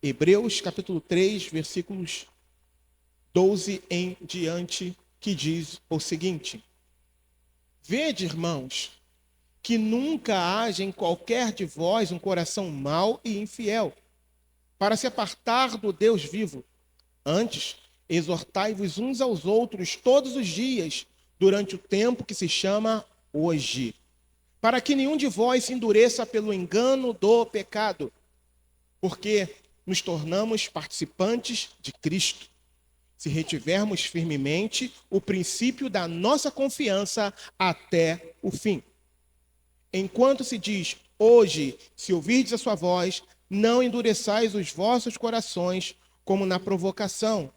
Hebreus capítulo 3, versículos 12 em diante, que diz o seguinte: Vede, irmãos, que nunca haja em qualquer de vós um coração mau e infiel, para se apartar do Deus vivo. Antes, exortai-vos uns aos outros todos os dias, durante o tempo que se chama hoje, para que nenhum de vós se endureça pelo engano do pecado, porque nos tornamos participantes de Cristo, se retivermos firmemente o princípio da nossa confiança até o fim. Enquanto se diz, hoje, se ouvirdes a sua voz, não endureçais os vossos corações, como na provocação,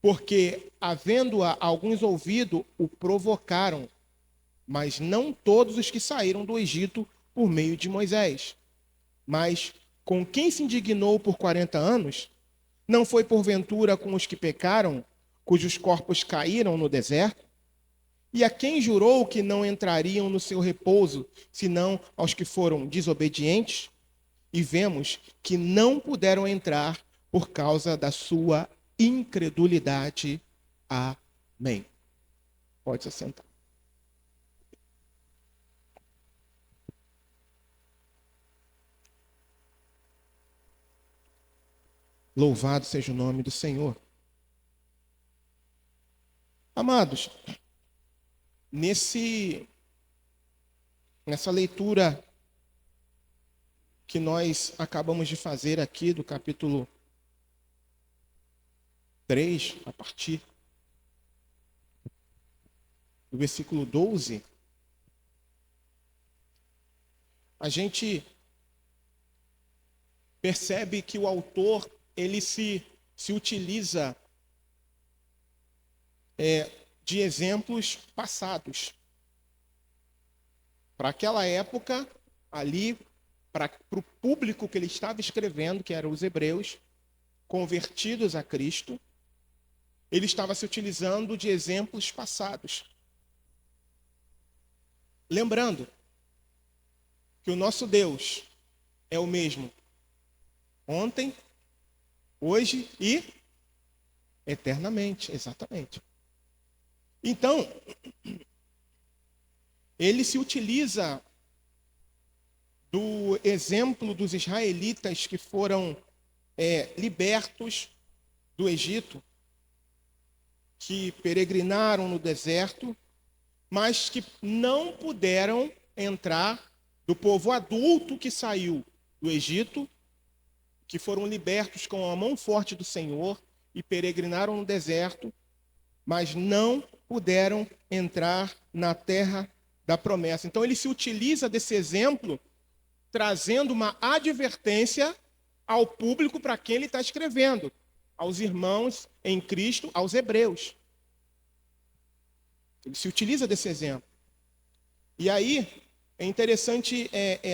porque, havendo-a alguns ouvido, o provocaram, mas não todos os que saíram do Egito por meio de Moisés. Mas com quem se indignou por 40 anos, não foi porventura com os que pecaram, cujos corpos caíram no deserto? E a quem jurou que não entrariam no seu repouso, senão aos que foram desobedientes? E vemos que não puderam entrar por causa da sua incredulidade. Amém. Pode se sentar. Louvado seja o nome do Senhor. Amados, nessa leitura que nós acabamos de fazer aqui do capítulo 3, a partir do versículo 12, a gente percebe que o autor ele se utiliza de exemplos passados. Para aquela época, ali, para o público que ele estava escrevendo, que eram os hebreus, convertidos a Cristo, ele estava se utilizando de exemplos passados. Lembrando que o nosso Deus é o mesmo ontem, hoje e eternamente, exatamente. Então, ele se utiliza do exemplo dos israelitas que foram libertos do Egito, que peregrinaram no deserto, mas que não puderam entrar, do povo adulto que saiu do Egito, que foram libertos com a mão forte do Senhor e peregrinaram no deserto, mas não puderam entrar na terra da promessa. Então ele se utiliza desse exemplo, trazendo uma advertência ao público para quem ele está escrevendo, aos irmãos em Cristo, aos hebreus. Ele se utiliza desse exemplo. E aí é interessante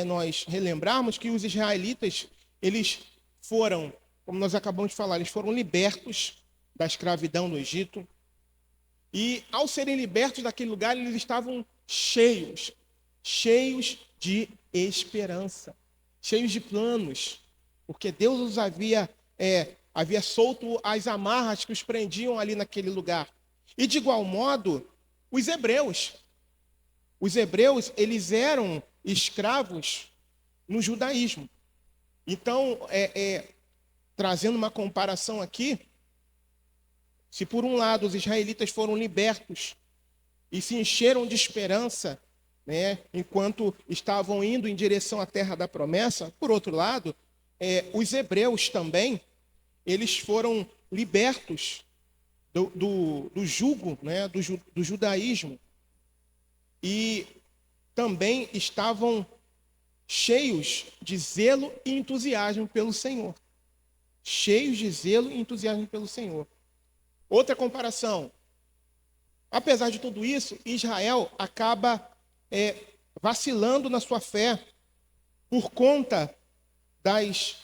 nós relembrarmos que os israelitas, eles foram, como nós acabamos de falar, eles foram libertos da escravidão no Egito. E ao serem libertos daquele lugar, eles estavam cheios de esperança, cheios de planos, porque Deus os havia solto as amarras que os prendiam ali naquele lugar. E de igual modo, os hebreus, eles eram escravos no judaísmo. Então, trazendo uma comparação aqui, se por um lado os israelitas foram libertos e se encheram de esperança, né, enquanto estavam indo em direção à terra da promessa, por outro lado, os hebreus também, eles foram libertos do jugo, né, do judaísmo, e também estavam cheios de zelo e entusiasmo pelo Senhor. Cheios de zelo e entusiasmo pelo Senhor. Outra comparação. Apesar de tudo isso, Israel acaba vacilando na sua fé por conta das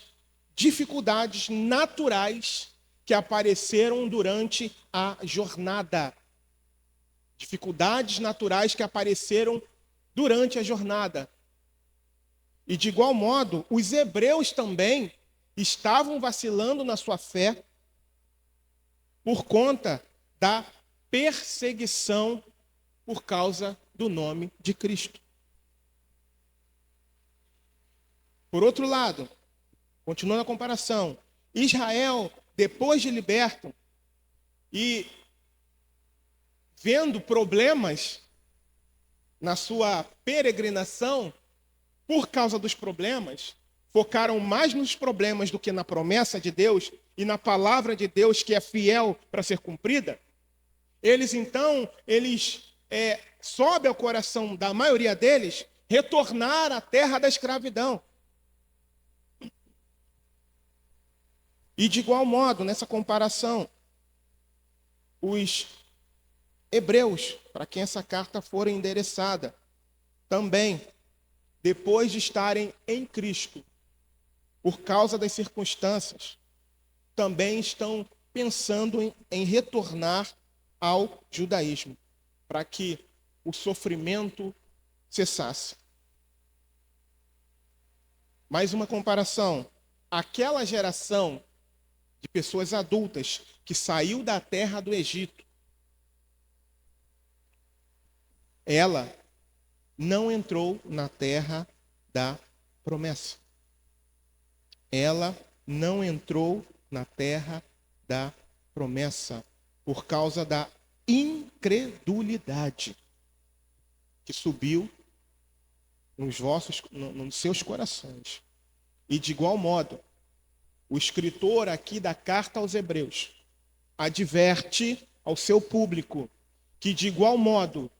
dificuldades naturais que apareceram durante a jornada. Dificuldades naturais que apareceram durante a jornada. E de igual modo, os hebreus também estavam vacilando na sua fé por conta da perseguição por causa do nome de Cristo. Por outro lado, continuando a comparação, Israel, depois de liberto e vendo problemas na sua peregrinação, por causa dos problemas, focaram mais nos problemas do que na promessa de Deus e na palavra de Deus que é fiel para ser cumprida. Eles sobe ao coração da maioria deles retornar à terra da escravidão. E de igual modo, nessa comparação, os hebreus, para quem essa carta for endereçada, também, depois de estarem em Cristo, por causa das circunstâncias, também estão pensando em retornar ao judaísmo, para que o sofrimento cessasse. Mais uma comparação. Aquela geração de pessoas adultas que saiu da terra do Egito, ela não entrou na terra da promessa. Ela não entrou na terra da promessa por causa da incredulidade que subiu nos seus corações. E de igual modo, o escritor aqui da carta aos Hebreus adverte ao seu público que, de igual modo,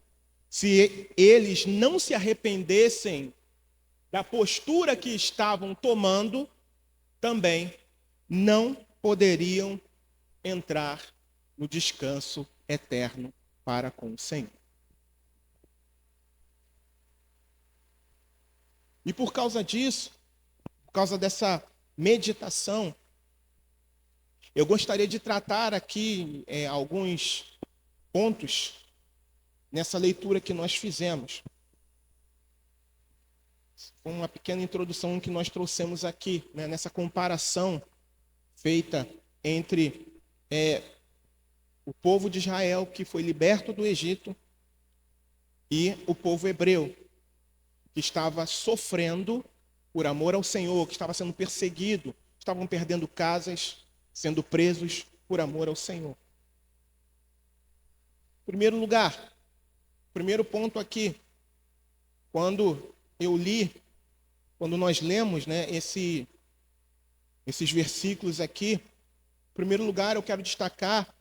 se eles não se arrependessem da postura que estavam tomando, também não poderiam entrar no descanso eterno para com o Senhor. E por causa disso, por causa dessa meditação, eu gostaria de tratar aqui alguns pontos nessa leitura que nós fizemos. Foi uma pequena introdução que nós trouxemos aqui, né, nessa comparação feita entre o povo de Israel, que foi liberto do Egito, e o povo hebreu, que estava sofrendo por amor ao Senhor, que estava sendo perseguido, estavam perdendo casas, sendo presos por amor ao Senhor. Em primeiro lugar, primeiro ponto aqui, quando nós lemos, né, esses versículos aqui, em primeiro lugar eu quero destacar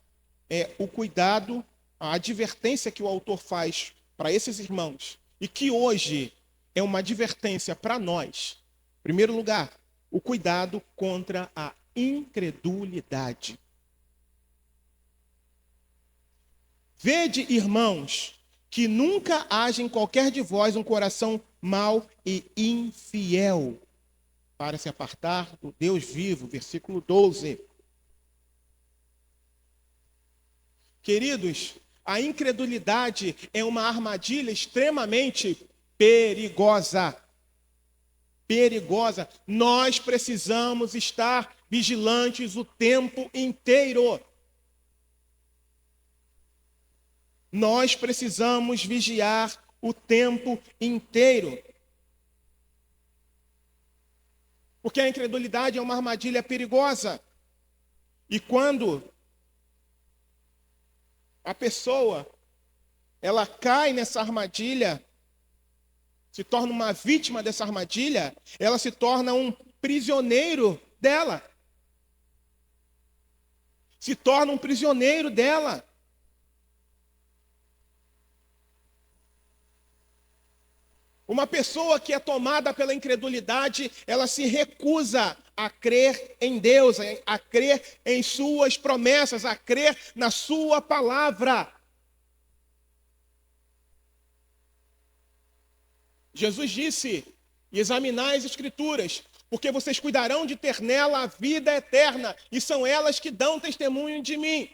o cuidado, a advertência que o autor faz para esses irmãos, e que hoje é uma advertência para nós. Em primeiro lugar, o cuidado contra a incredulidade. Vede, irmãos, que nunca haja em qualquer de vós um coração mau e infiel, para se apartar do Deus vivo. Versículo 12. Queridos, a incredulidade é uma armadilha extremamente perigosa. Perigosa. Nós precisamos estar vigilantes o tempo inteiro. Nós precisamos vigiar o tempo inteiro. Porque a incredulidade é uma armadilha perigosa. E quando a pessoa ela cai nessa armadilha, se torna uma vítima dessa armadilha, ela se torna um prisioneiro dela. Se torna um prisioneiro dela. Uma pessoa que é tomada pela incredulidade, ela se recusa a crer em Deus, a crer em suas promessas, a crer na sua palavra. Jesus disse: examinai as Escrituras, porque vocês cuidarão de ter nela a vida eterna, e são elas que dão testemunho de mim.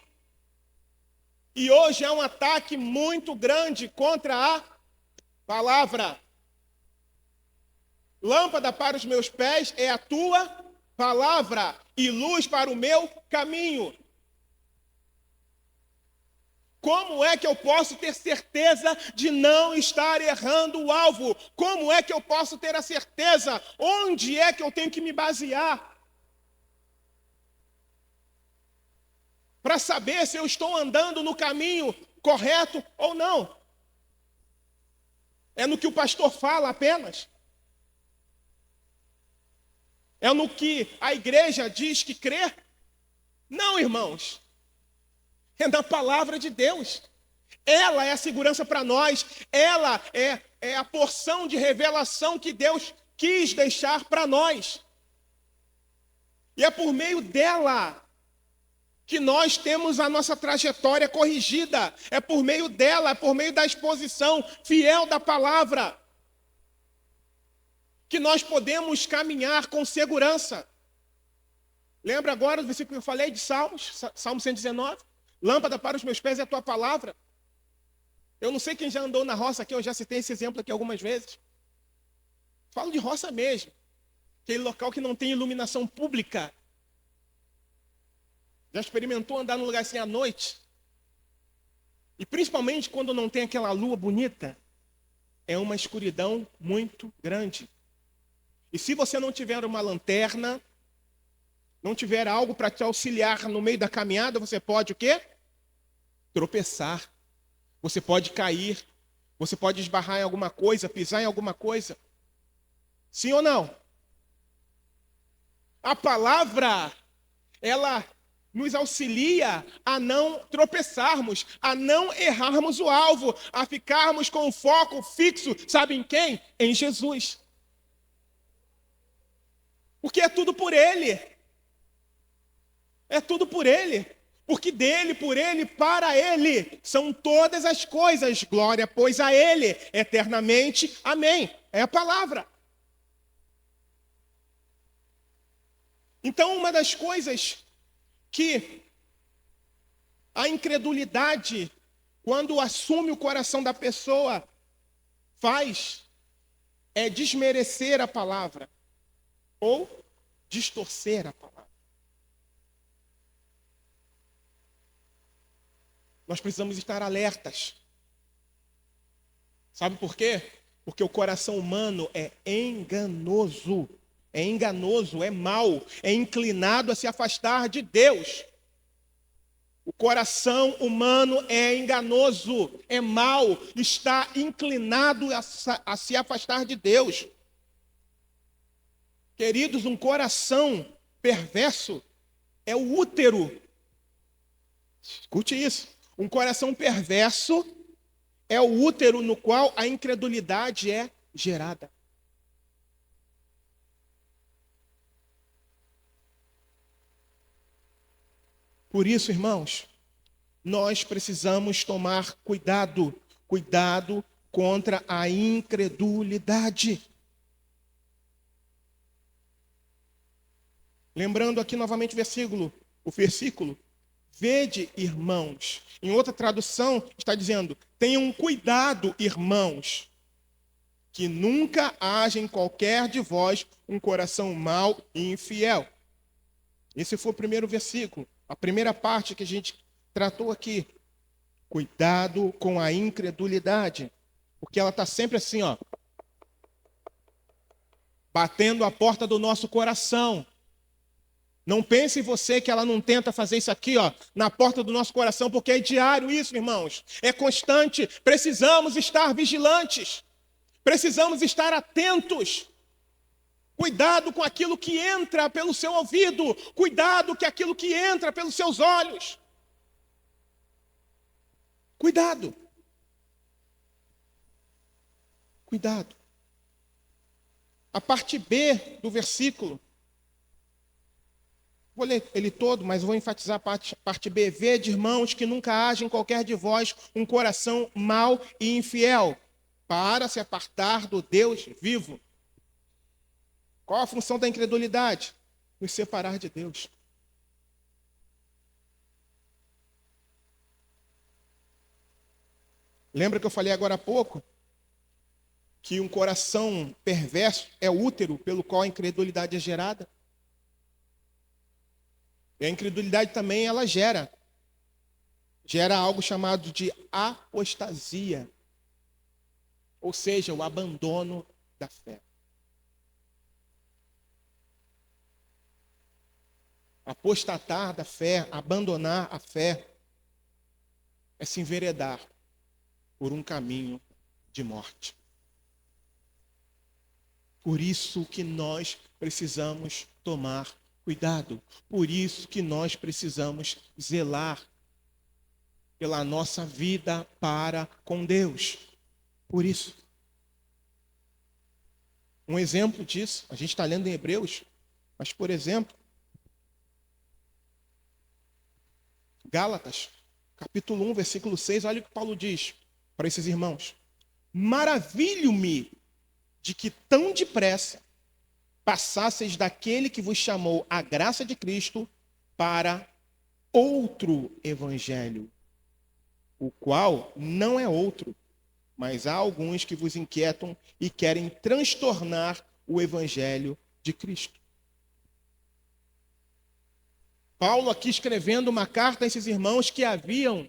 E hoje há um ataque muito grande contra a palavra. Lâmpada para os meus pés é a tua palavra e luz para o meu caminho. Como é que eu posso ter certeza de não estar errando o alvo? Como é que eu posso ter a certeza? Onde é que eu tenho que me basear para saber se eu estou andando no caminho correto ou não? É no que o pastor fala apenas? É no que a igreja diz que crê? Não, irmãos. É na palavra de Deus. Ela é a segurança para nós. Ela é a porção de revelação que Deus quis deixar para nós. E é por meio dela que nós temos a nossa trajetória corrigida. É por meio dela, é por meio da exposição fiel da palavra, que nós podemos caminhar com segurança. Lembra agora do versículo que eu falei de Salmos? Salmo 119? Lâmpada para os meus pés é a tua palavra. Eu não sei quem já andou na roça aqui, eu já citei esse exemplo aqui algumas vezes. Falo de roça mesmo. Aquele local que não tem iluminação pública. Já experimentou andar num lugar assim à noite? E principalmente quando não tem aquela lua bonita, é uma escuridão muito grande. E se você não tiver uma lanterna, não tiver algo para te auxiliar no meio da caminhada, você pode o quê? Tropeçar. Você pode cair. Você pode esbarrar em alguma coisa, pisar em alguma coisa. Sim ou não? A palavra, ela nos auxilia a não tropeçarmos, a não errarmos o alvo, a ficarmos com o foco fixo, sabe em quem? Em Jesus. Porque é tudo por Ele. É tudo por Ele. Porque dele, por Ele, para Ele são todas as coisas. Glória, pois, a Ele, eternamente. Amém. É a palavra. Então, uma das coisas que a incredulidade, quando assume o coração da pessoa, faz, é desmerecer a palavra ou distorcer a palavra. Nós precisamos estar alertas. Sabe por quê? Porque o coração humano é enganoso. É enganoso, é mau, é inclinado a se afastar de Deus. O coração humano é enganoso, é mau, está inclinado a se afastar de Deus. Queridos, um coração perverso é o útero. Escute isso. Um coração perverso é o útero no qual a incredulidade é gerada. Por isso, irmãos, nós precisamos tomar cuidado contra a incredulidade. Lembrando aqui novamente o versículo, vede, irmãos. Em outra tradução está dizendo, tenham cuidado, irmãos, que nunca haja em qualquer de vós um coração mau e infiel. Esse foi o primeiro versículo. A primeira parte que a gente tratou aqui. Cuidado com a incredulidade. Porque ela está sempre assim, ó. Batendo a porta do nosso coração. Não pense em você que ela não tenta fazer isso aqui, ó, na porta do nosso coração, porque é diário isso, irmãos. É constante. Precisamos estar vigilantes. Precisamos estar atentos. Cuidado com aquilo que entra pelo seu ouvido. Cuidado com aquilo que entra pelos seus olhos. Cuidado. Cuidado. A parte B do versículo. Vou ler ele todo, mas vou enfatizar a parte B. Vede, irmãos, que nunca haja em qualquer de vós um coração mau e infiel, para se apartar do Deus vivo. Qual a função da incredulidade? Nos separar de Deus. Lembra que eu falei agora há pouco? Que um coração perverso é o útero pelo qual a incredulidade é gerada? E a incredulidade também, ela gera algo chamado de apostasia, ou seja, o abandono da fé. Apostatar da fé, abandonar a fé, é se enveredar por um caminho de morte. Por isso que nós precisamos tomar cuidado. Por isso que nós precisamos zelar pela nossa vida para com Deus. Por isso. Um exemplo disso, a gente está lendo em Hebreus, mas, por exemplo, Gálatas, capítulo 1, versículo 6, olha o que Paulo diz para esses irmãos. Maravilho-me de que tão depressa passasseis daquele que vos chamou a graça de Cristo para outro evangelho, o qual não é outro, mas há alguns que vos inquietam e querem transtornar o evangelho de Cristo. Paulo aqui escrevendo uma carta a esses irmãos que haviam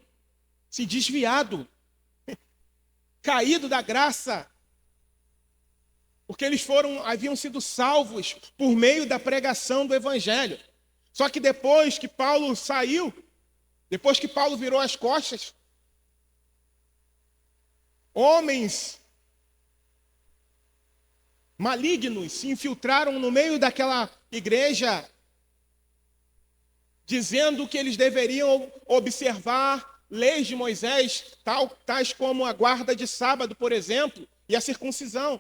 se desviado, caído da graça, porque eles haviam sido salvos por meio da pregação do evangelho. Só que depois que Paulo saiu, depois que Paulo virou as costas, homens malignos se infiltraram no meio daquela igreja, dizendo que eles deveriam observar leis de Moisés, tais como a guarda de sábado, por exemplo, e a circuncisão.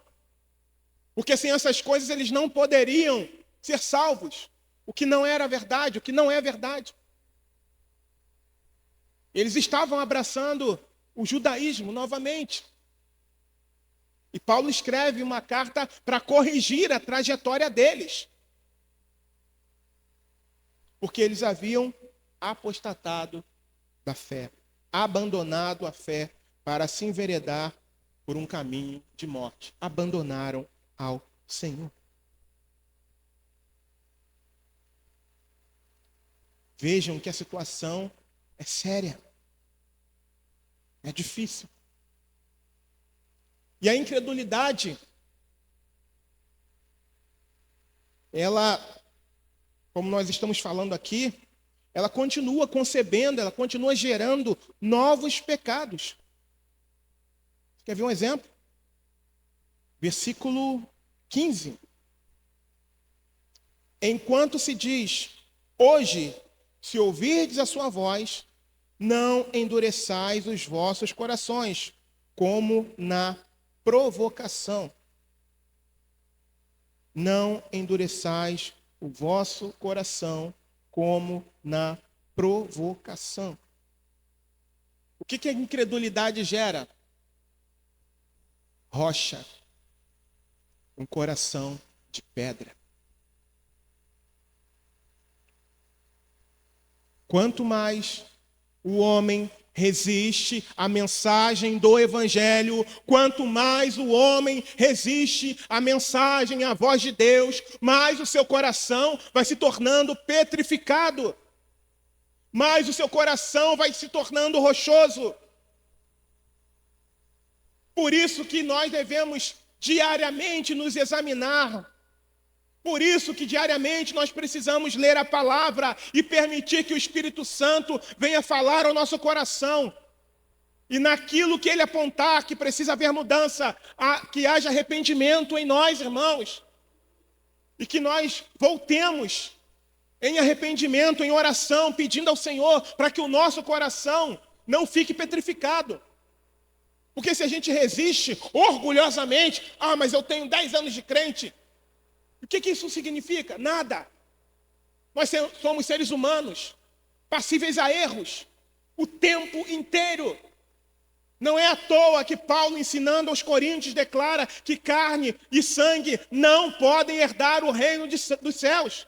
Porque sem essas coisas eles não poderiam ser salvos. O que não era verdade, o que não é verdade. Eles estavam abraçando o judaísmo novamente. E Paulo escreve uma carta para corrigir a trajetória deles. Porque eles haviam apostatado da fé, abandonado a fé para se enveredar por um caminho de morte. Abandonaram ao Senhor. Vejam que a situação é séria. É difícil. E a incredulidade, ela, como nós estamos falando aqui, ela continua concebendo, ela continua gerando novos pecados. Quer ver um exemplo? Versículo 15. Enquanto se diz, hoje, se ouvirdes a sua voz, não endureçais os vossos corações, como na provocação. Não endureçais o vosso coração, como na provocação. O que a incredulidade gera? Rocha. Um coração de pedra. Quanto mais o homem resiste à mensagem do evangelho, quanto mais o homem resiste à mensagem, à voz de Deus, mais o seu coração vai se tornando petrificado, mais o seu coração vai se tornando rochoso. Por isso que nós devemos diariamente nos examinar. Por isso que diariamente nós precisamos ler a palavra e permitir que o Espírito Santo venha falar ao nosso coração. E naquilo que ele apontar que precisa haver mudança, que haja arrependimento em nós, irmãos. E que nós voltemos em arrependimento, em oração, pedindo ao Senhor para que o nosso coração não fique petrificado. Porque se a gente resiste orgulhosamente, mas eu tenho 10 anos de crente. O que isso significa? Nada. Nós somos seres humanos, passíveis a erros, o tempo inteiro. Não é à toa que Paulo, ensinando aos coríntios, declara que carne e sangue não podem herdar o reino dos céus.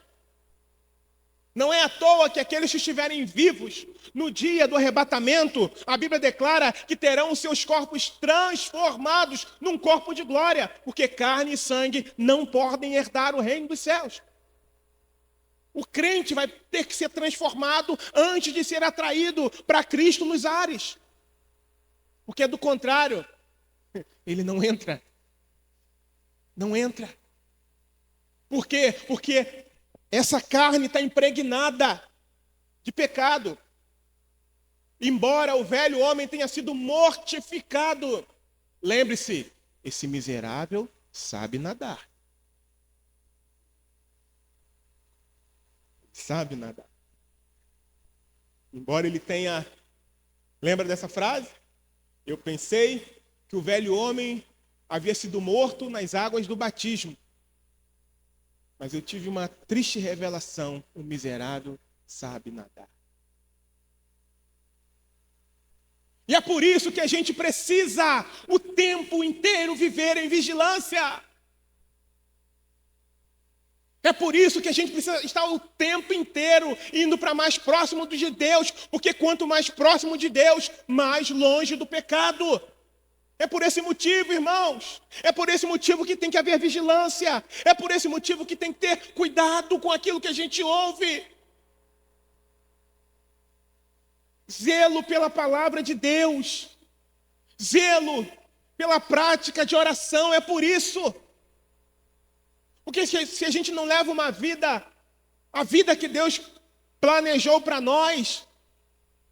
Não é à toa que aqueles que estiverem vivos no dia do arrebatamento, a Bíblia declara que terão os seus corpos transformados num corpo de glória, porque carne e sangue não podem herdar o reino dos céus. O crente vai ter que ser transformado antes de ser atraído para Cristo nos ares. Porque do contrário, ele não entra. Não entra. Por quê? Porque essa carne está impregnada de pecado. Embora o velho homem tenha sido mortificado, lembre-se, esse miserável sabe nadar. Sabe nadar. Embora ele tenha... Lembra dessa frase? Eu pensei que o velho homem havia sido morto nas águas do batismo. Mas eu tive uma triste revelação: o miserável sabe nadar. E é por isso que a gente precisa o tempo inteiro viver em vigilância. É por isso que a gente precisa estar o tempo inteiro indo para mais próximo de Deus, porque quanto mais próximo de Deus, mais longe do pecado. É por esse motivo, irmãos, é por esse motivo que tem que haver vigilância, é por esse motivo que tem que ter cuidado com aquilo que a gente ouve. Zelo pela palavra de Deus, zelo pela prática de oração, é por isso. Porque se a gente não leva uma vida, a vida que Deus planejou para nós,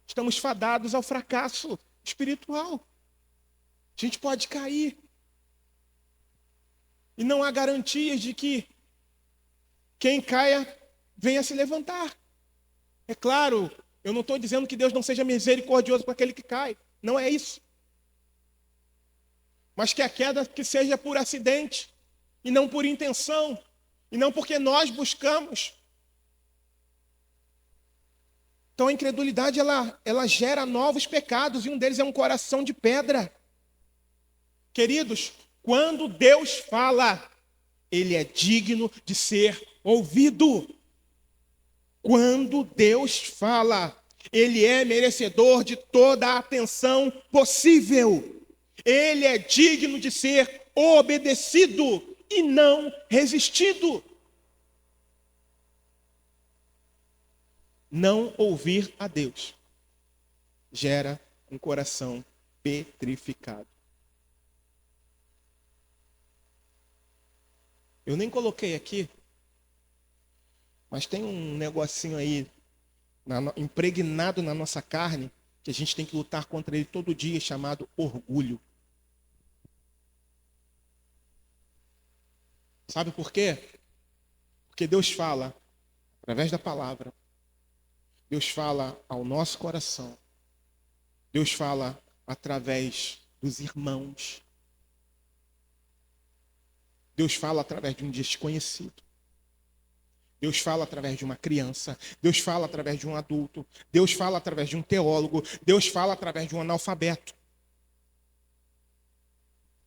estamos fadados ao fracasso espiritual. A gente pode cair. E não há garantias de que quem caia venha se levantar. É claro, eu não estou dizendo que Deus não seja misericordioso com aquele que cai. Não é isso. Mas que a queda que seja por acidente, e não por intenção, e não porque nós buscamos. Então a incredulidade, ela gera novos pecados, e um deles é um coração de pedra. Queridos, quando Deus fala, Ele é digno de ser ouvido. Quando Deus fala, Ele é merecedor de toda a atenção possível. Ele é digno de ser obedecido e não resistido. Não ouvir a Deus gera um coração petrificado. Eu nem coloquei aqui, mas tem um negocinho aí impregnado na nossa carne que a gente tem que lutar contra ele todo dia, chamado orgulho. Sabe por quê? Porque Deus fala através da palavra. Deus fala ao nosso coração. Deus fala através dos irmãos. Deus fala através de um desconhecido. Deus fala através de uma criança. Deus fala através de um adulto. Deus fala através de um teólogo. Deus fala através de um analfabeto.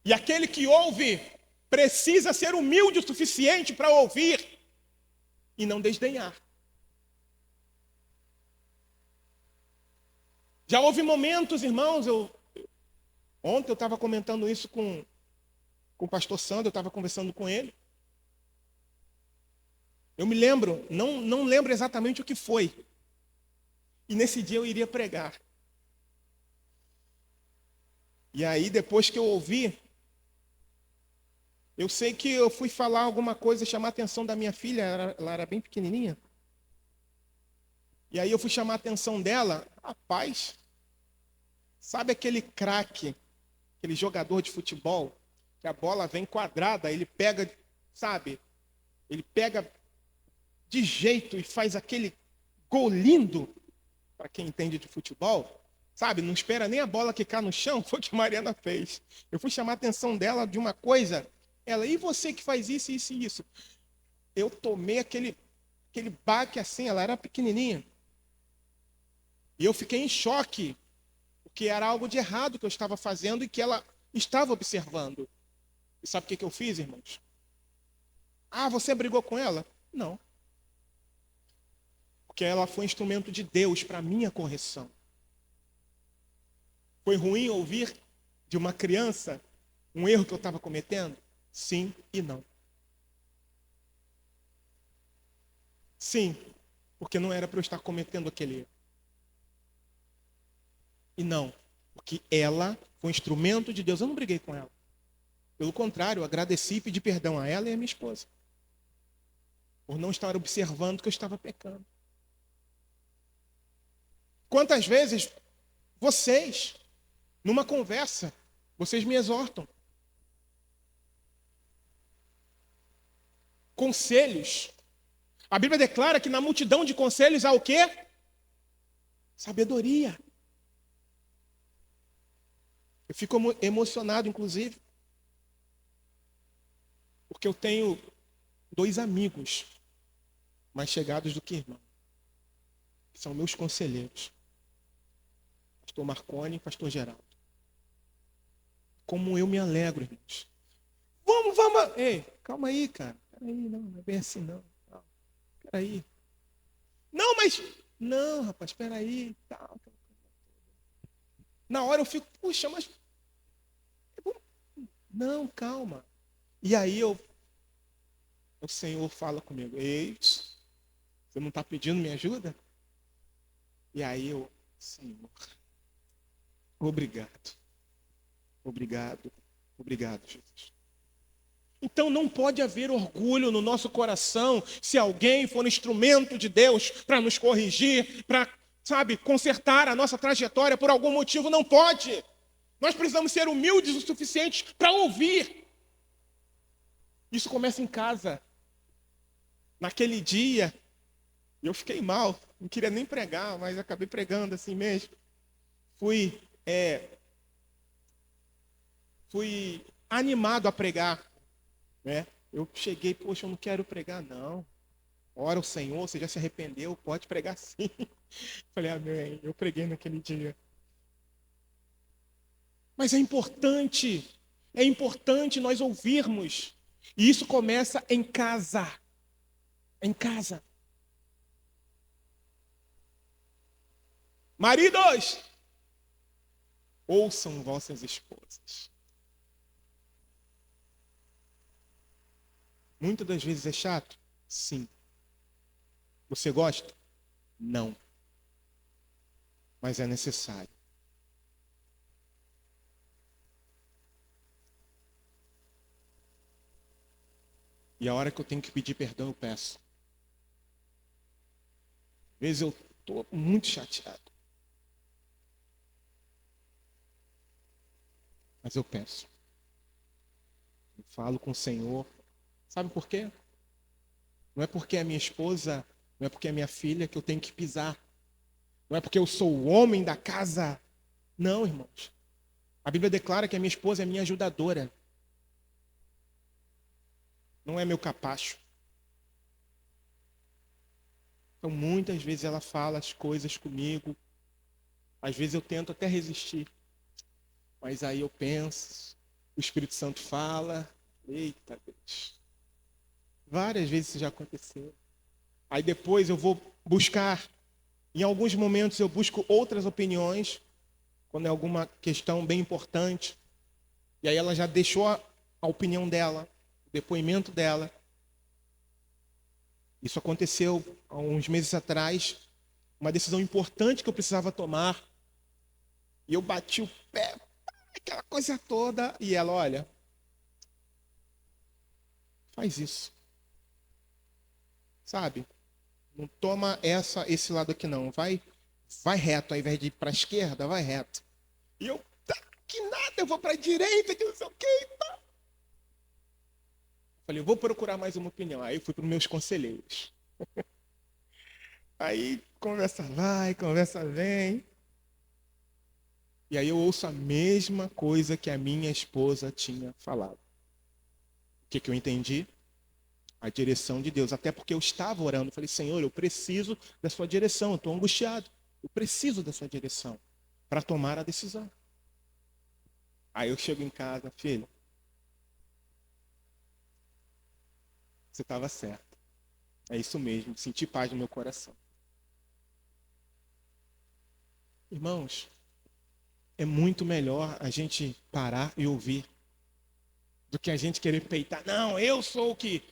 E aquele que ouve precisa ser humilde o suficiente para ouvir e não desdenhar. Já houve momentos, irmãos, ontem eu estava comentando isso com o pastor Sandro, eu estava conversando com ele. Eu me lembro, não lembro exatamente o que foi. E nesse dia eu iria pregar. E aí, depois que eu ouvi, eu sei que eu fui falar alguma coisa, chamar a atenção da minha filha, ela era bem pequenininha. E aí eu fui chamar a atenção dela, rapaz, sabe aquele craque, aquele jogador de futebol, que a bola vem quadrada, ele pega, sabe, ele pega de jeito e faz aquele gol lindo, para quem entende de futebol, sabe, não espera nem a bola quicar no chão, foi o que a Mariana fez. Eu fui chamar a atenção dela de uma coisa, ela, e você que faz isso, isso e isso? Eu tomei aquele baque assim, ela era pequenininha. E eu fiquei em choque, porque era algo de errado que eu estava fazendo e que ela estava observando. E sabe o que eu fiz, irmãos? Ah, você brigou com ela? Não. Porque ela foi instrumento de Deus para a minha correção. Foi ruim ouvir de uma criança um erro que eu estava cometendo? Sim e não. Sim, porque não era para eu estar cometendo aquele erro. E não, porque ela foi um instrumento de Deus. Eu não briguei com ela. Pelo contrário, eu agradeci e pedi perdão a ela e a minha esposa por não estar observando que eu estava pecando. Quantas vezes vocês, numa conversa, vocês me exortam. Conselhos. A Bíblia declara que na multidão de conselhos há o quê? Sabedoria. Eu fico emocionado, inclusive, porque eu tenho 2 amigos mais chegados do que irmão, que são meus conselheiros. Pastor Marconi e Pastor Geraldo. Como eu me alegro, irmãos. Vamos. Ei, calma aí, cara. Peraí, não é bem assim, não. Peraí. Não, mas... Não, rapaz, peraí. Tal. Na hora eu fico, puxa, mas... Não, calma. E aí o Senhor fala comigo. Ei, você não está pedindo minha ajuda? E aí eu, Senhor, obrigado. Obrigado, Jesus. Então não pode haver orgulho no nosso coração se alguém for um instrumento de Deus para nos corrigir, para, consertar a nossa trajetória por algum motivo. Não pode. Nós precisamos ser humildes o suficiente para ouvir. Isso começa em casa. Naquele dia, eu fiquei mal, não queria nem pregar, mas acabei pregando assim mesmo. Fui animado a pregar, né? Eu cheguei, poxa, eu não quero pregar, não. Ora o Senhor, você já se arrependeu, pode pregar sim. Falei, amém, eu preguei naquele dia. Mas é importante nós ouvirmos. E isso começa em casa. Em casa. Maridos, ouçam vossas esposas. Muitas das vezes é chato? Sim. Você gosta? Não. Mas é necessário. E a hora que eu tenho que pedir perdão, eu peço. Às vezes eu estou muito chateado. Mas eu peço. Eu falo com o Senhor. Sabe por quê? Não é porque é minha esposa, não é porque é minha filha que eu tenho que pisar. Não é porque eu sou o homem da casa. Não, irmãos. A Bíblia declara que a minha esposa é minha ajudadora. Não é meu capacho. Então, muitas vezes ela fala as coisas comigo. Às vezes eu tento até resistir. Mas aí eu penso, o Espírito Santo fala. Eita Deus. Várias vezes isso já aconteceu. Aí depois eu vou buscar. Em alguns momentos eu busco outras opiniões. Quando é alguma questão bem importante. E aí ela já deixou a opinião dela. O depoimento dela. Isso aconteceu há uns meses atrás. Uma decisão importante que eu precisava tomar. E eu bati o pé. Aquela coisa toda. E ela, olha. Faz isso. Sabe? Não toma esse lado aqui não. Vai reto. Ao invés de ir para a esquerda, vai reto. E eu, que nada, eu vou para a direita, que não sei o que. Tá. Falei, eu vou procurar mais uma opinião. Aí eu fui para os meus conselheiros. Aí conversa vai, conversa vem. E aí eu ouço a mesma coisa que a minha esposa tinha falado. O que eu entendi? A direção de Deus. Até porque eu estava orando. Eu falei, Senhor, eu preciso da sua direção. Eu estou angustiado. Eu preciso da sua direção para tomar a decisão. Aí eu chego em casa, filho. Você estava certo. É isso mesmo. Senti paz no meu coração. Irmãos, é muito melhor a gente parar e ouvir do que a gente querer peitar. Não, eu sou o que...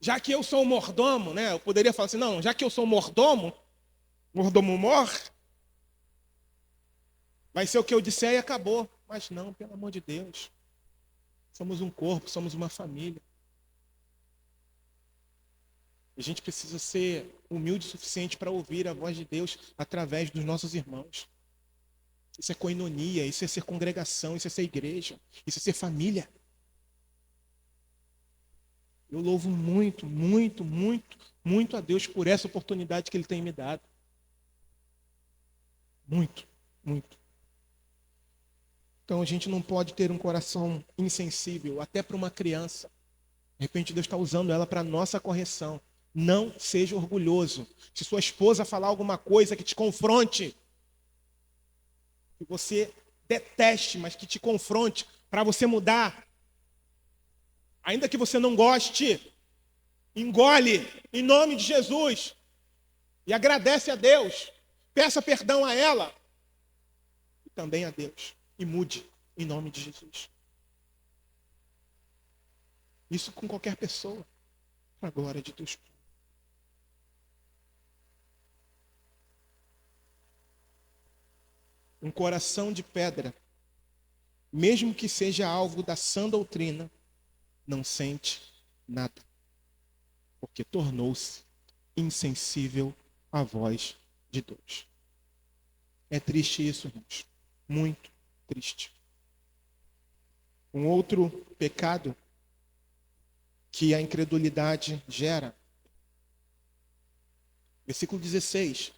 Já que eu sou o mordomo, né? Eu poderia falar assim, não, já que eu sou o mordomo morre, vai ser o que eu disser e acabou. Mas não, pelo amor de Deus. Somos um corpo, somos uma família. A gente precisa ser humilde o suficiente para ouvir a voz de Deus através dos nossos irmãos. Isso é coinonia, isso é ser congregação, isso é ser igreja, isso é ser família. Eu louvo muito, muito, muito, muito a Deus por essa oportunidade que Ele tem me dado. Muito, muito. Então a gente não pode ter um coração insensível, até para uma criança. De repente Deus está usando ela para a nossa correção. Não seja orgulhoso. Se sua esposa falar alguma coisa que te confronte, que você deteste, mas que te confronte, para você mudar, ainda que você não goste, engole em nome de Jesus e agradece a Deus. Peça perdão a ela e também a Deus. E mude em nome de Jesus. Isso com qualquer pessoa, para a glória de Deus. Um coração de pedra, mesmo que seja alvo da sã doutrina, não sente nada, porque tornou-se insensível à voz de Deus. É triste isso, irmãos. Muito triste. Um outro pecado que a incredulidade gera. Versículo 16.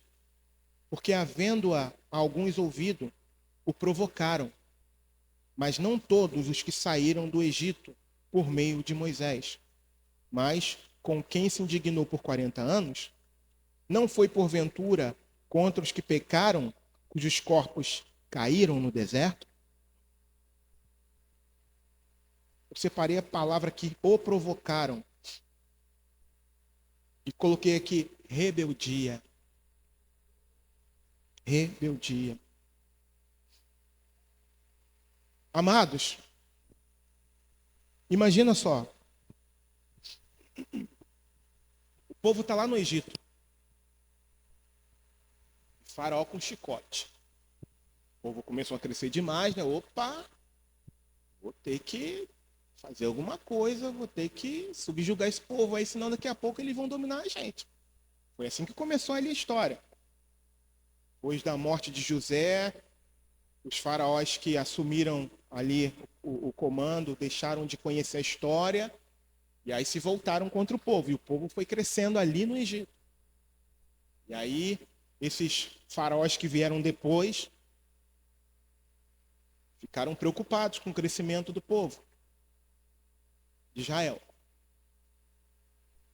Porque havendo-a alguns ouvido, o provocaram, mas não todos os que saíram do Egito por meio de Moisés. Mas com quem se indignou por 40 anos, não foi porventura contra os que pecaram, cujos corpos caíram no deserto? Eu separei a palavra que o provocaram e coloquei aqui rebeldia. Rebeldia. Amados, imagina só. O povo está lá no Egito. Faraó com chicote. O povo começou a crescer demais, né? Opa, vou ter que fazer alguma coisa, vou ter que subjugar esse povo aí, senão daqui a pouco eles vão dominar a gente. Foi assim que começou ali a história. Depois da morte de José, os faraós que assumiram ali o comando deixaram de conhecer a história e aí se voltaram contra o povo. E o povo foi crescendo ali no Egito. E aí esses faraós que vieram depois ficaram preocupados com o crescimento do povo de Israel.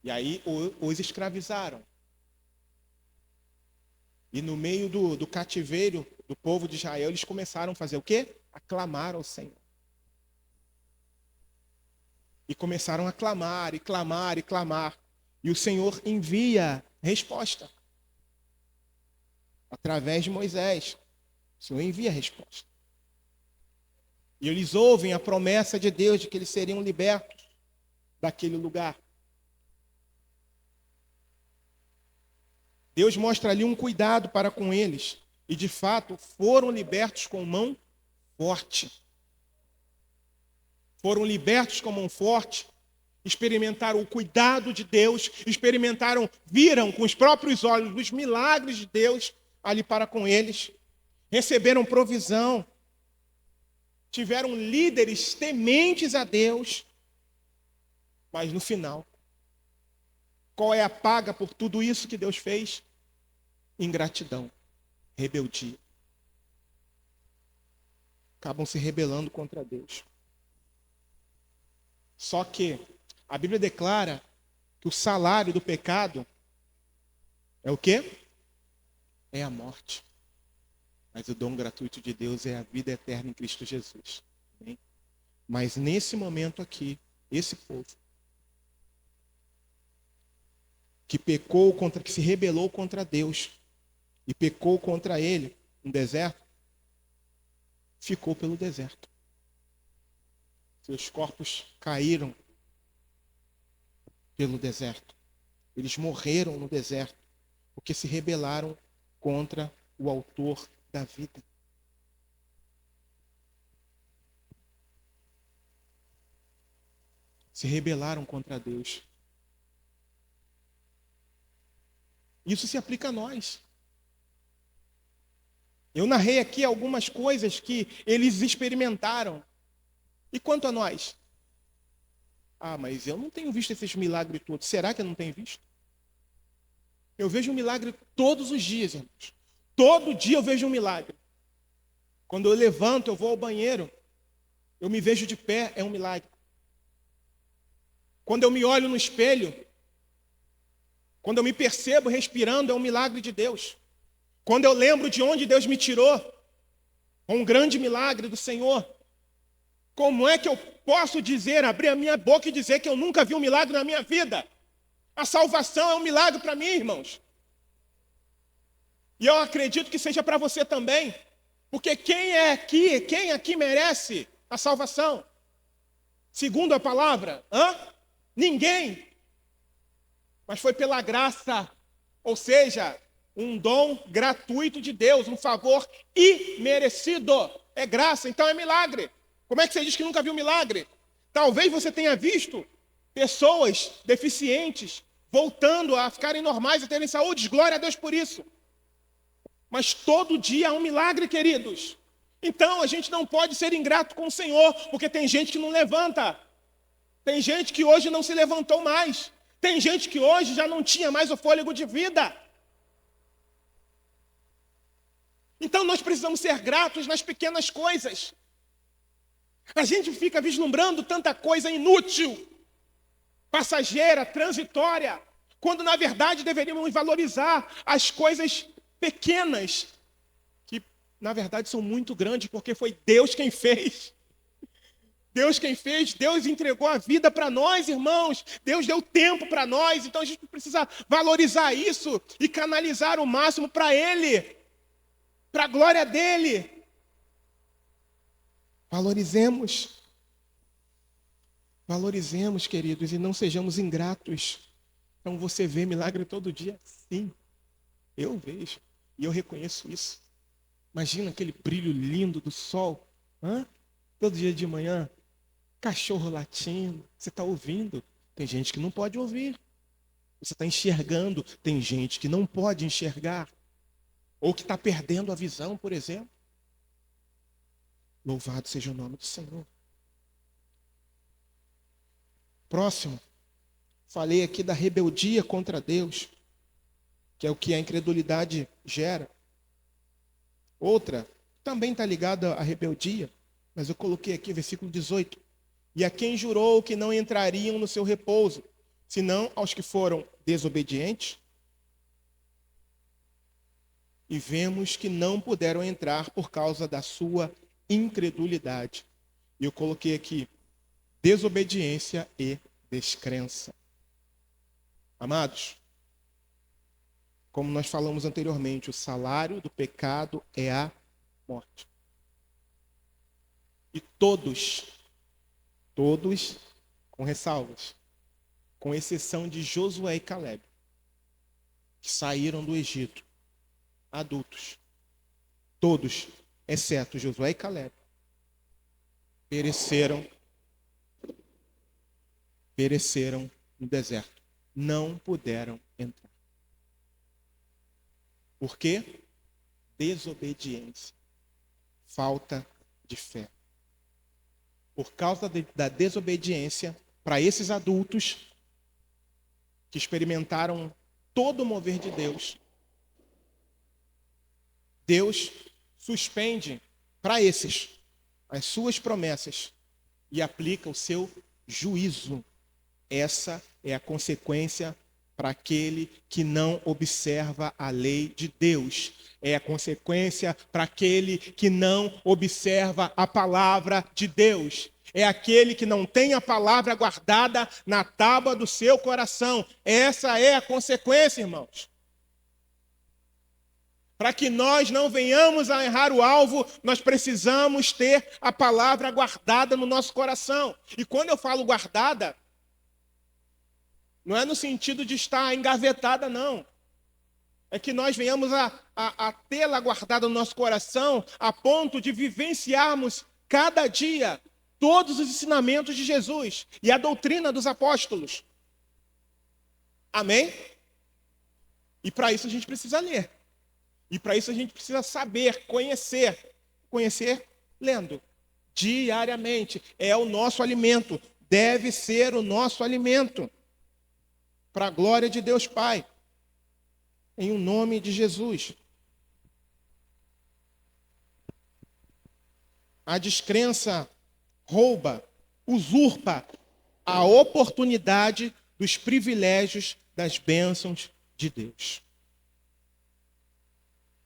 E aí os escravizaram. E no meio do cativeiro do povo de Israel, eles começaram a fazer o quê? A clamar ao Senhor. E começaram a clamar, e clamar, e clamar. E o Senhor envia resposta. Através de Moisés. O Senhor envia resposta. E eles ouvem a promessa de Deus de que eles seriam libertos daquele lugar. Deus mostra ali um cuidado para com eles. E, de fato, foram libertos com mão forte. Foram libertos com mão forte. Experimentaram o cuidado de Deus. Viram com os próprios olhos os milagres de Deus ali para com eles. Receberam provisão. Tiveram líderes tementes a Deus. Mas, no final, qual é a paga por tudo isso que Deus fez? Ingratidão, rebeldia. Acabam se rebelando contra Deus. Só que a Bíblia declara que o salário do pecado é o quê? É a morte. Mas o dom gratuito de Deus é a vida eterna em Cristo Jesus. Amém? Mas nesse momento aqui, esse povo que se rebelou contra Deus e pecou contra ele no deserto, ficou pelo deserto. Seus corpos caíram pelo deserto. Eles morreram no deserto porque se rebelaram contra o autor da vida. Se rebelaram contra Deus. Isso se aplica a nós. Eu narrei aqui algumas coisas que eles experimentaram. E quanto a nós? Mas eu não tenho visto esses milagres todos. Será que eu não tenho visto? Eu vejo um milagre todos os dias, irmãos. Todo dia eu vejo um milagre. Quando eu levanto, eu vou ao banheiro, eu me vejo de pé, é um milagre. Quando eu me olho no espelho, quando eu me percebo respirando, é um milagre de Deus. Quando eu lembro de onde Deus me tirou, é um grande milagre do Senhor. Como é que eu posso dizer, abrir a minha boca e dizer que eu nunca vi um milagre na minha vida? A salvação é um milagre para mim, irmãos. E eu acredito que seja para você também. Porque quem aqui merece a salvação? Segundo a palavra? Ninguém. Mas foi pela graça, ou seja, um dom gratuito de Deus, um favor imerecido. É graça, então é milagre. Como é que você diz que nunca viu milagre? Talvez você tenha visto pessoas deficientes voltando a ficarem normais, a terem saúde. Glória a Deus por isso. Mas todo dia há um milagre, queridos. Então a gente não pode ser ingrato com o Senhor, porque tem gente que não levanta. Tem gente que hoje não se levantou mais. Tem gente que hoje já não tinha mais o fôlego de vida. Então nós precisamos ser gratos nas pequenas coisas. A gente fica vislumbrando tanta coisa inútil, passageira, transitória, quando na verdade deveríamos valorizar as coisas pequenas, que na verdade são muito grandes, porque foi Deus quem fez. Deus quem fez, Deus entregou a vida para nós, irmãos. Deus deu tempo para nós, então a gente precisa valorizar isso e canalizar o máximo para Ele, para a glória dEle. Valorizemos, queridos, e não sejamos ingratos. Então você vê milagre todo dia? Sim, eu vejo e eu reconheço isso. Imagina aquele brilho lindo do sol, todo dia de manhã, cachorro latindo, você está ouvindo. Tem gente que não pode ouvir. Você está enxergando, tem gente que não pode enxergar, ou que está perdendo a visão, por exemplo. Louvado seja o nome do Senhor. Próximo, falei aqui da rebeldia contra Deus, que é o que a incredulidade gera. Outra, também está ligada à rebeldia, mas eu coloquei aqui versículo 18. E a quem jurou que não entrariam no seu repouso, senão aos que foram desobedientes, e vemos que não puderam entrar por causa da sua incredulidade. E eu coloquei aqui desobediência e descrença. Amados, como nós falamos anteriormente, o salário do pecado é a morte. E todos, com ressalvas, com exceção de Josué e Caleb, que saíram do Egito, adultos, todos, exceto Josué e Caleb, pereceram no deserto. Não puderam entrar. Por quê? Desobediência. Falta de fé. Por causa da desobediência, para esses adultos que experimentaram todo o mover de Deus, Deus suspende para esses as suas promessas e aplica o seu juízo. Essa é a consequência para aquele que não observa a lei de Deus. É a consequência para aquele que não observa a palavra de Deus. É aquele que não tem a palavra guardada na tábua do seu coração. Essa é a consequência, irmãos. Para que nós não venhamos a errar o alvo, nós precisamos ter a palavra guardada no nosso coração. E quando eu falo guardada, Não é no sentido de estar engavetada, não. É que nós venhamos a tê-la guardada no nosso coração a ponto de vivenciarmos cada dia todos os ensinamentos de Jesus e a doutrina dos apóstolos. Amém? E para isso a gente precisa ler. E para isso a gente precisa saber, conhecer. Conhecer lendo. Diariamente. É o nosso alimento. Deve ser o nosso alimento. Para a glória de Deus Pai. Em o nome de Jesus. A descrença rouba, usurpa a oportunidade dos privilégios das bênçãos de Deus.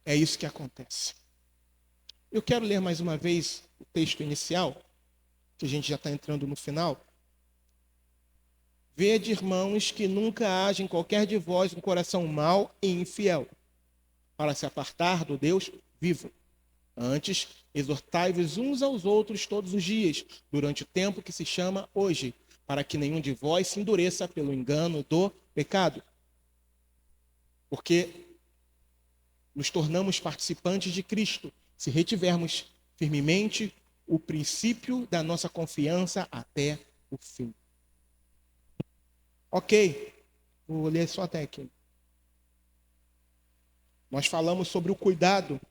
É isso que acontece. Eu quero ler mais uma vez o texto inicial, que a gente já está entrando no final. Vede, irmãos, que nunca haja em qualquer de vós um coração mau e infiel, para se apartar do Deus vivo. Antes, exortai-vos uns aos outros todos os dias, durante o tempo que se chama hoje, para que nenhum de vós se endureça pelo engano do pecado. Porque nos tornamos participantes de Cristo, se retivermos firmemente o princípio da nossa confiança até o fim. Ok, vou ler só até aqui. Nós falamos sobre o cuidado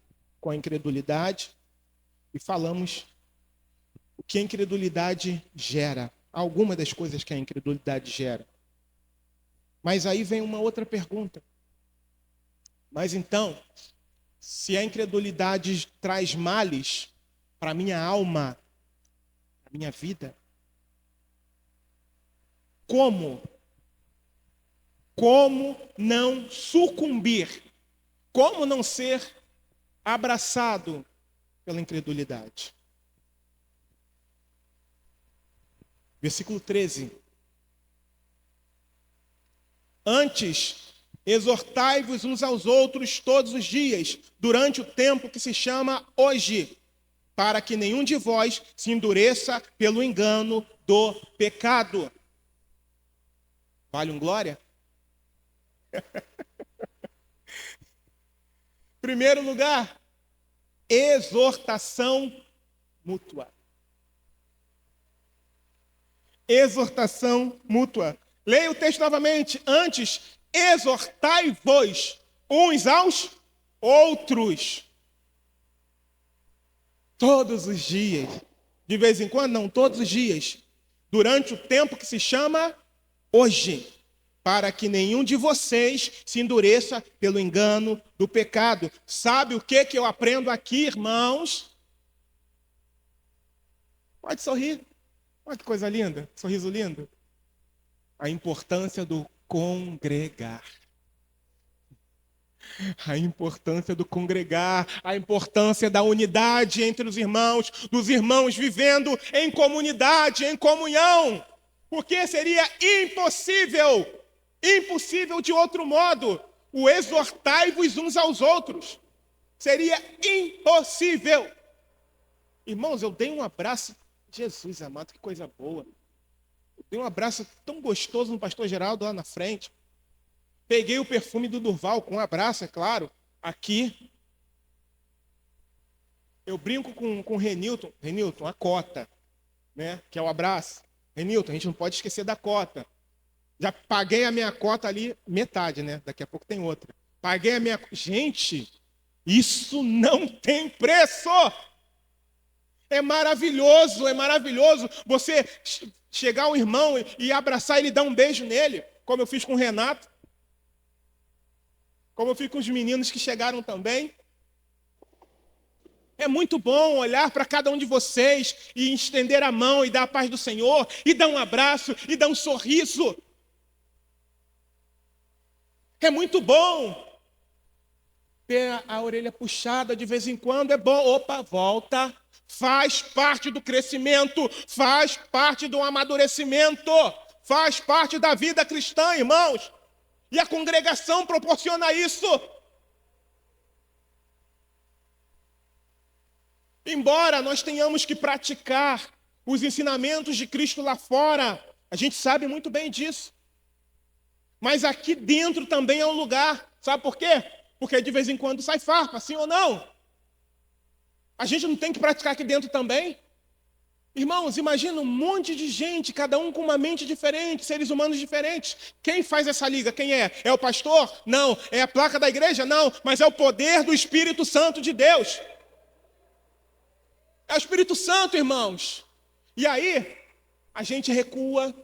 com a incredulidade e falamos o que a incredulidade gera, algumas das coisas que a incredulidade gera. Mas aí vem uma outra pergunta. Mas então, se a incredulidade traz males para a minha alma, para a minha vida, como não sucumbir? Como não ser abraçado pela incredulidade? Versículo 13. Antes, exortai-vos uns aos outros todos os dias, durante o tempo que se chama hoje, para que nenhum de vós se endureça pelo engano do pecado. Vale um glória? Primeiro lugar, exortação mútua. Exortação mútua. Leia o texto novamente. Antes, exortai-vos uns aos outros. Todos os dias. De vez em quando, não, todos os dias. Durante o tempo que se chama hoje. Para que nenhum de vocês se endureça pelo engano do pecado. Sabe o que eu aprendo aqui, irmãos? Pode sorrir. Olha que coisa linda, sorriso lindo. A importância do congregar. A importância do congregar, a importância da unidade entre os irmãos, dos irmãos vivendo em comunidade, em comunhão. Porque seria impossível de outro modo, o exortai-vos uns aos outros. Seria impossível. Irmãos, eu dei um abraço, Jesus amado, que coisa boa. Eu dei um abraço tão gostoso no pastor Geraldo lá na frente. Peguei o perfume do Durval com um abraço, é claro, aqui. Eu brinco com o Renilton, a cota, né, que é o abraço. Renilton, a gente não pode esquecer da cota. Já paguei a minha cota ali, metade, né? Daqui a pouco tem outra. Paguei a minha... Gente, isso não tem preço! É maravilhoso você chegar ao irmão e abraçar ele e dar um beijo nele, como eu fiz com o Renato, como eu fiz com os meninos que chegaram também. É muito bom olhar para cada um de vocês e estender a mão e dar a paz do Senhor, e dar um abraço e dar um sorriso. É muito bom. Ter a orelha puxada de vez em quando é bom. Opa, volta. Faz parte do crescimento, faz parte do amadurecimento, faz parte da vida cristã, irmãos. E a congregação proporciona isso. Embora nós tenhamos que praticar os ensinamentos de Cristo lá fora, a gente sabe muito bem disso. Mas aqui dentro também é um lugar. Sabe por quê? Porque de vez em quando sai farpa, sim ou não? A gente não tem que praticar aqui dentro também? Irmãos, imagina um monte de gente, cada um com uma mente diferente, seres humanos diferentes. Quem faz essa liga? Quem é? É o pastor? Não. É a placa da igreja? Não. Mas é o poder do Espírito Santo de Deus. É o Espírito Santo, irmãos. E aí, a gente recua.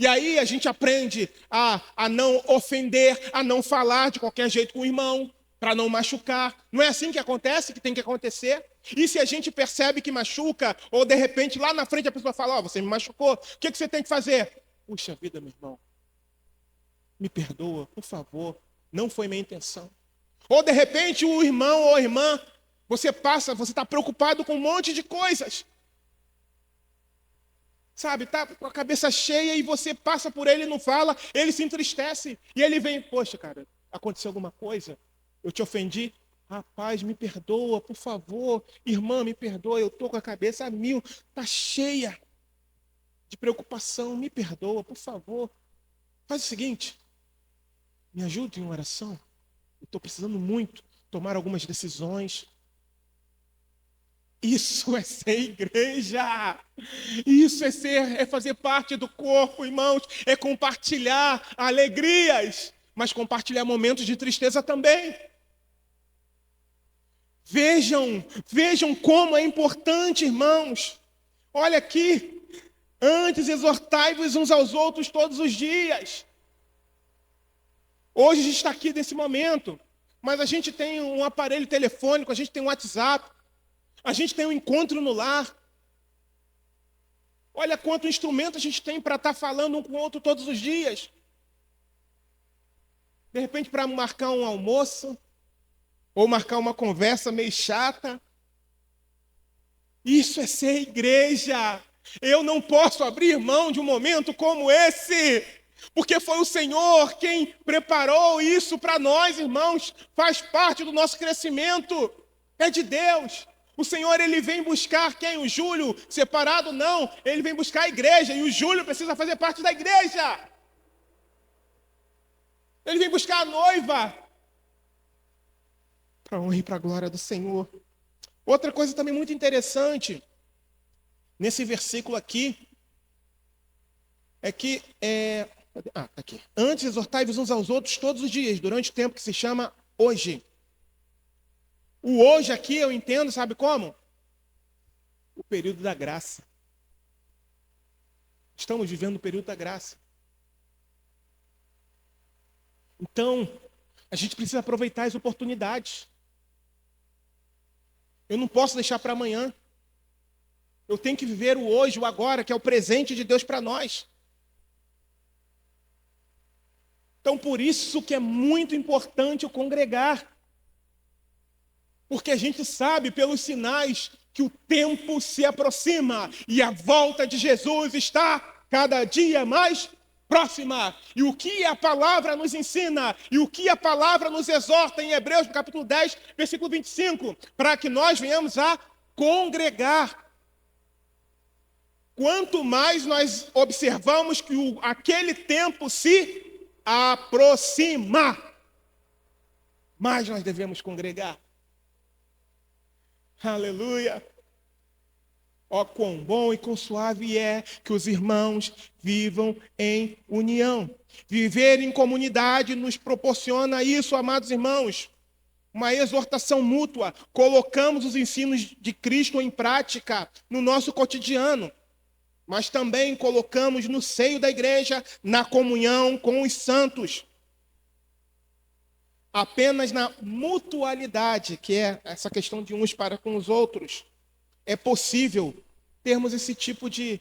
E aí, a gente aprende a não ofender, a não falar de qualquer jeito com o irmão, para não machucar. Não é assim que acontece, que tem que acontecer? E se a gente percebe que machuca, ou de repente lá na frente a pessoa fala, você me machucou, o que você tem que fazer? Puxa vida, meu irmão, me perdoa, por favor, não foi minha intenção. Ou de repente o irmão ou a irmã, você está preocupado com um monte de coisas. Sabe, tá com a cabeça cheia e você passa por ele e não fala, ele se entristece. E ele vem, poxa, cara, aconteceu alguma coisa? Eu te ofendi? Rapaz, me perdoa, por favor. Irmã, me perdoa, eu estou com a cabeça a mil. Está cheia de preocupação. Me perdoa, por favor. Faz o seguinte, me ajude em oração. Eu estou precisando muito tomar algumas decisões. Isso é ser igreja. Isso é fazer parte do corpo, irmãos. É compartilhar alegrias, mas compartilhar momentos de tristeza também. Vejam como é importante, irmãos. Olha aqui. Antes exortai-vos uns aos outros todos os dias. Hoje a gente está aqui nesse momento, mas a gente tem um aparelho telefônico, a gente tem um WhatsApp, a gente tem um encontro no lar. Olha quanto instrumento a gente tem para estar falando um com o outro todos os dias. De repente, para marcar um almoço, ou marcar uma conversa meio chata. Isso é ser igreja. Eu não posso abrir mão de um momento como esse, porque foi o Senhor quem preparou isso para nós, irmãos. Faz parte do nosso crescimento. É de Deus. O Senhor, Ele vem buscar quem? O Júlio? Separado? Não. Ele vem buscar a igreja. E o Júlio precisa fazer parte da igreja. Ele vem buscar a noiva. Para a honra e para a glória do Senhor. Outra coisa também muito interessante, nesse versículo aqui, é que, tá aqui. Antes exortai-vos uns aos outros todos os dias, durante o tempo que se chama hoje. O hoje aqui eu entendo, sabe como? O período da graça. Estamos vivendo o período da graça. Então, a gente precisa aproveitar as oportunidades. Eu não posso deixar para amanhã. Eu tenho que viver o hoje, o agora, que é o presente de Deus para nós. Então, por isso que é muito importante o congregar. Porque a gente sabe pelos sinais que o tempo se aproxima e a volta de Jesus está cada dia mais próxima. E o que a palavra nos ensina, e o que a palavra nos exorta em Hebreus, no capítulo 10, versículo 25, para que nós venhamos a congregar. Quanto mais nós observamos que aquele tempo se aproxima, mais nós devemos congregar. Aleluia! Ó, quão bom e quão suave é que os irmãos vivam em união. Viver em comunidade nos proporciona isso, amados irmãos. Uma exortação mútua. Colocamos os ensinos de Cristo em prática no nosso cotidiano. Mas também colocamos no seio da igreja, na comunhão com os santos. Apenas na mutualidade, que é essa questão de uns para com os outros, é possível termos esse tipo de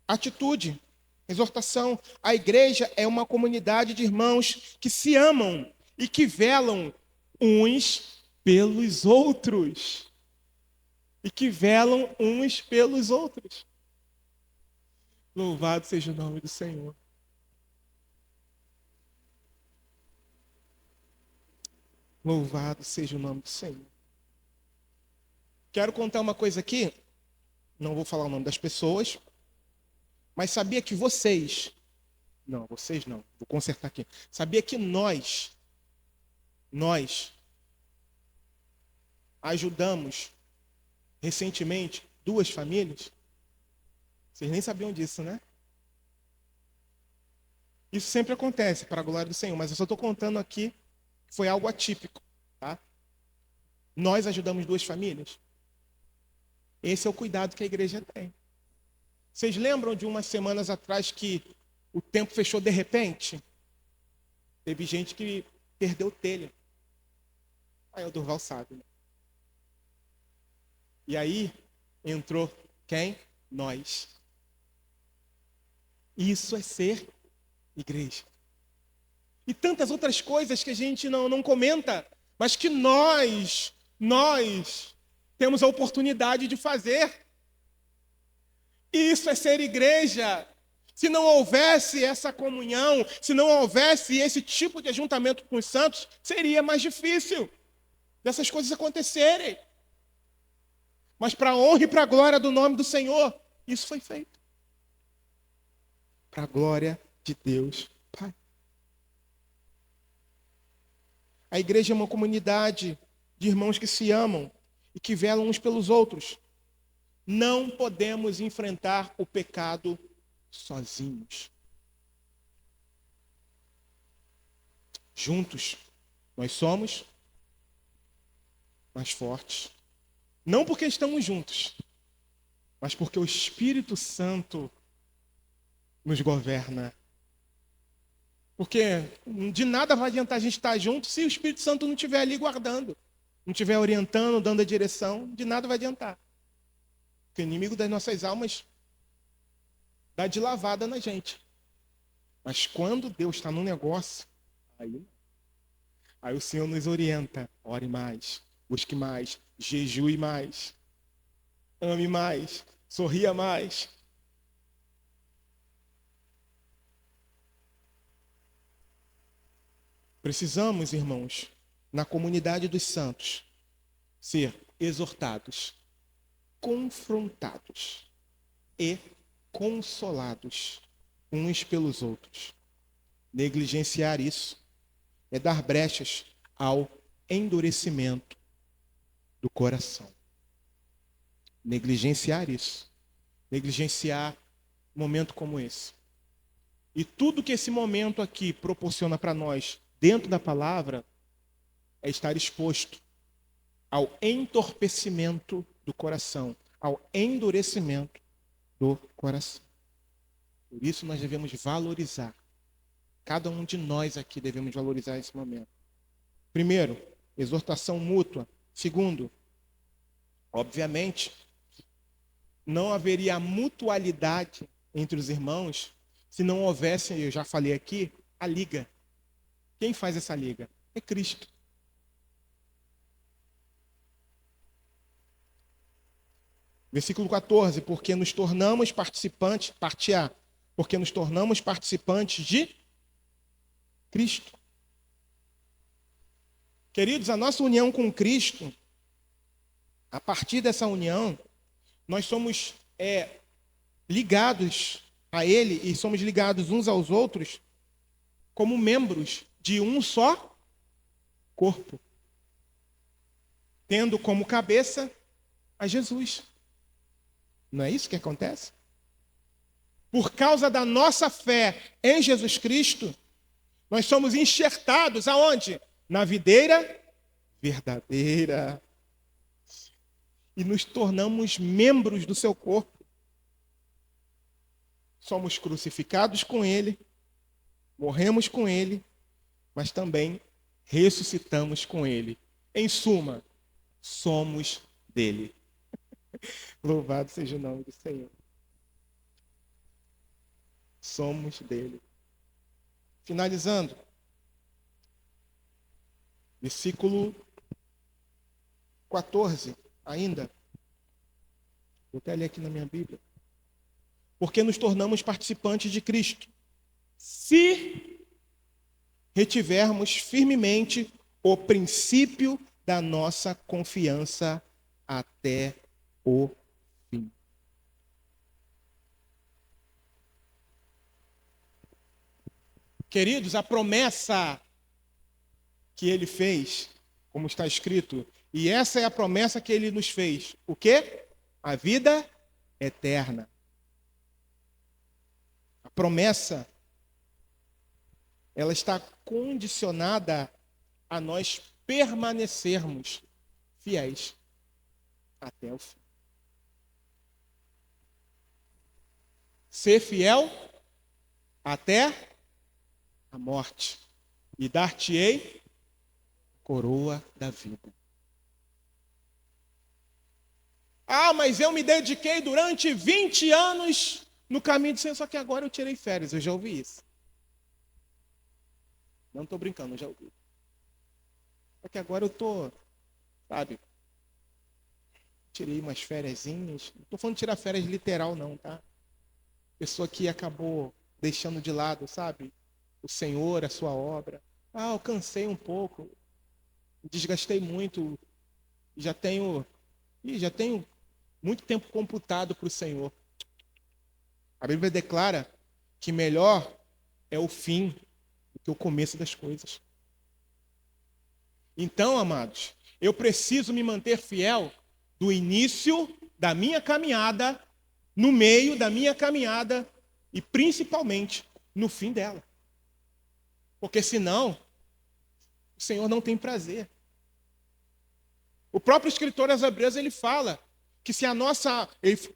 atitude, exortação. A igreja é uma comunidade de irmãos que se amam e que velam uns pelos outros. E que velam uns pelos outros. Louvado seja o nome do Senhor. Louvado seja o nome do Senhor. Quero contar uma coisa aqui. Não vou falar o nome das pessoas. Mas sabia que vocês Não, vocês não. Vou consertar aqui. Sabia que nós ajudamos recentemente 2 famílias? Vocês nem sabiam disso, né? Isso sempre acontece, para a glória do Senhor, mas eu só estou contando aqui que foi algo atípico, tá? Nós ajudamos 2 famílias. Esse é o cuidado que a igreja tem. Vocês lembram de umas semanas atrás que o tempo fechou de repente? Teve gente que perdeu telha. Aí o Durval sabe, né? E aí entrou quem? Nós. Isso é ser igreja. E tantas outras coisas que a gente não comenta, mas que nós temos a oportunidade de fazer. E isso é ser igreja. Se não houvesse essa comunhão, se não houvesse esse tipo de ajuntamento com os santos, seria mais difícil dessas coisas acontecerem. Mas para a honra e para a glória do nome do Senhor, isso foi feito. Para a glória de Deus Pai. A igreja é uma comunidade de irmãos que se amam e que velam uns pelos outros. Não podemos enfrentar o pecado sozinhos. Juntos, nós somos mais fortes. Não porque estamos juntos, mas porque o Espírito Santo nos governa. Porque de nada vai adiantar a gente estar junto se o Espírito Santo não estiver ali guardando, não estiver orientando, dando a direção, de nada vai adiantar. Porque o inimigo das nossas almas dá de lavada na gente. Mas quando Deus está no negócio, aí o Senhor nos orienta. Ore mais, busque mais, jejue mais, ame mais, sorria mais. Precisamos, irmãos, na comunidade dos santos, ser exortados, confrontados e consolados uns pelos outros. Negligenciar isso é dar brechas ao endurecimento do coração. Negligenciar isso. Negligenciar um momento como esse. E tudo que esse momento aqui proporciona para nós, dentro da palavra, é estar exposto ao entorpecimento do coração, ao endurecimento do coração. Por isso nós devemos valorizar. Cada um de nós aqui devemos valorizar esse momento. Primeiro, exortação mútua. Segundo, obviamente, não haveria mutualidade entre os irmãos se não houvesse, eu já falei aqui, a liga. Quem faz essa liga? É Cristo. Versículo 14, porque nos tornamos participantes, parte A, porque nos tornamos participantes de Cristo. Queridos, a nossa união com Cristo, a partir dessa união, nós somos ligados a Ele e somos ligados uns aos outros como membros de um só corpo, tendo como cabeça a Jesus. Não é isso que acontece? Por causa da nossa fé em Jesus Cristo, nós somos enxertados aonde? Na videira verdadeira. E nos tornamos membros do seu corpo. Somos crucificados com Ele, morremos com Ele, mas também ressuscitamos com Ele. Em suma, somos dele. Louvado seja o nome do Senhor. Somos dele. Finalizando. Versículo 14, ainda. Vou até ler aqui na minha Bíblia. Porque nos tornamos participantes de Cristo, se retivermos firmemente o princípio da nossa confiança até o fim. Queridos, a promessa que ele fez, como está escrito, e essa é a promessa que ele nos fez. O quê? A vida eterna. A promessa, ela está condicionada a nós permanecermos fiéis até o fim. Ser fiel até a morte, e dar-te-ei coroa da vida. Ah, mas eu me dediquei durante 20 anos no caminho do Senhor, só que agora eu tirei férias, eu já ouvi isso. Não estou brincando, eu já ouvi. Só que agora eu estou, tirei umas fériasinhas. Não estou falando de tirar férias literal não, tá? Pessoa que acabou deixando de lado, o Senhor, a sua obra. Ah, eu cansei um pouco, desgastei muito, já tenho muito tempo computado para o Senhor. A Bíblia declara que melhor é o fim do que o começo das coisas. Então, amados, eu preciso me manter fiel do início da minha caminhada, no meio da minha caminhada e principalmente no fim dela. Porque senão, o Senhor não tem prazer. O próprio escritor aos Hebreus, ele fala que se a nossa,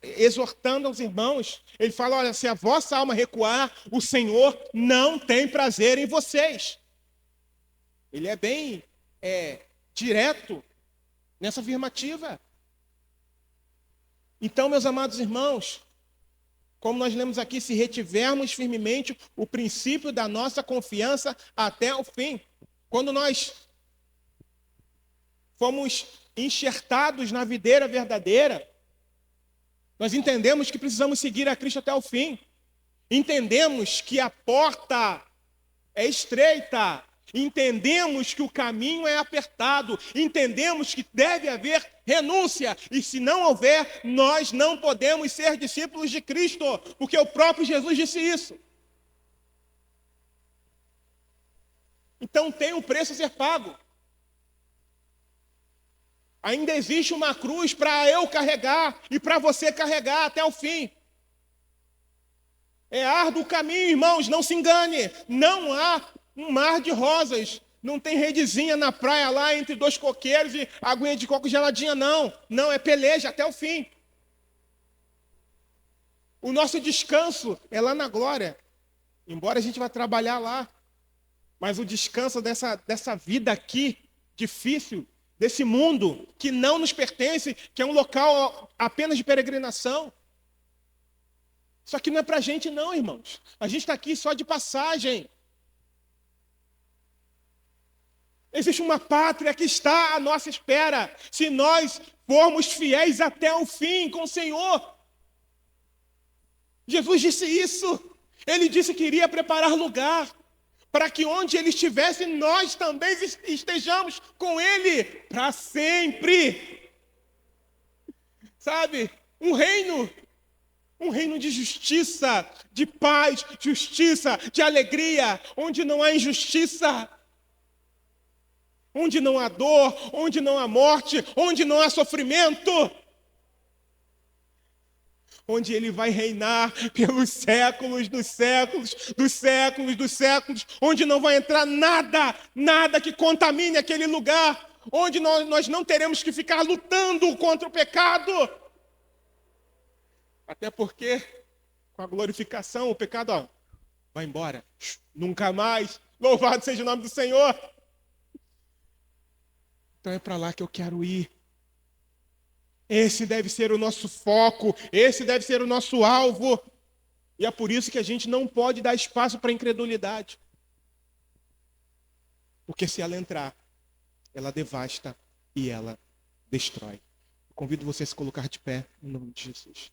exortando aos irmãos, ele fala, olha, se a vossa alma recuar, o Senhor não tem prazer em vocês. Ele é bem direto nessa afirmativa. Então, meus amados irmãos, como nós lemos aqui, se retivermos firmemente o princípio da nossa confiança até o fim. Quando nós fomos enxertados na videira verdadeira, nós entendemos que precisamos seguir a Cristo até o fim. Entendemos que a porta é estreita. Entendemos que o caminho é apertado. Entendemos que deve haver renúncia. E se não houver, nós não podemos ser discípulos de Cristo, porque o próprio Jesus disse isso. Então tem um preço a ser pago. Ainda existe uma cruz para eu carregar e para você carregar até o fim. É árduo o caminho, irmãos, não se engane. Não há um mar de rosas. Não tem redezinha na praia lá entre dois coqueiros e aguinha de coco geladinha, não. Não, é peleja até o fim. O nosso descanso é lá na glória. Embora a gente vá trabalhar lá. Mas o descanso dessa vida aqui, difícil, desse mundo que não nos pertence, que é um local apenas de peregrinação. Isso aqui não é para a gente não, irmãos. A gente está aqui só de passagem. Existe uma pátria que está à nossa espera, se nós formos fiéis até o fim com o Senhor. Jesus disse isso. Ele disse que iria preparar lugar para que onde Ele estivesse, nós também estejamos com Ele para sempre. Um reino de justiça, de paz, justiça, de alegria, onde não há injustiça, onde não há dor, onde não há morte, onde não há sofrimento, onde Ele vai reinar pelos séculos dos séculos, dos séculos dos séculos, onde não vai entrar nada que contamine aquele lugar, onde nós não teremos que ficar lutando contra o pecado. Até porque, com a glorificação, o pecado vai embora. Nunca mais. Louvado seja o nome do Senhor. Então é para lá que eu quero ir. Esse deve ser o nosso foco. Esse deve ser o nosso alvo. E é por isso que a gente não pode dar espaço para a incredulidade. Porque se ela entrar, ela devasta e ela destrói. Convido você a se colocar de pé, em nome de Jesus.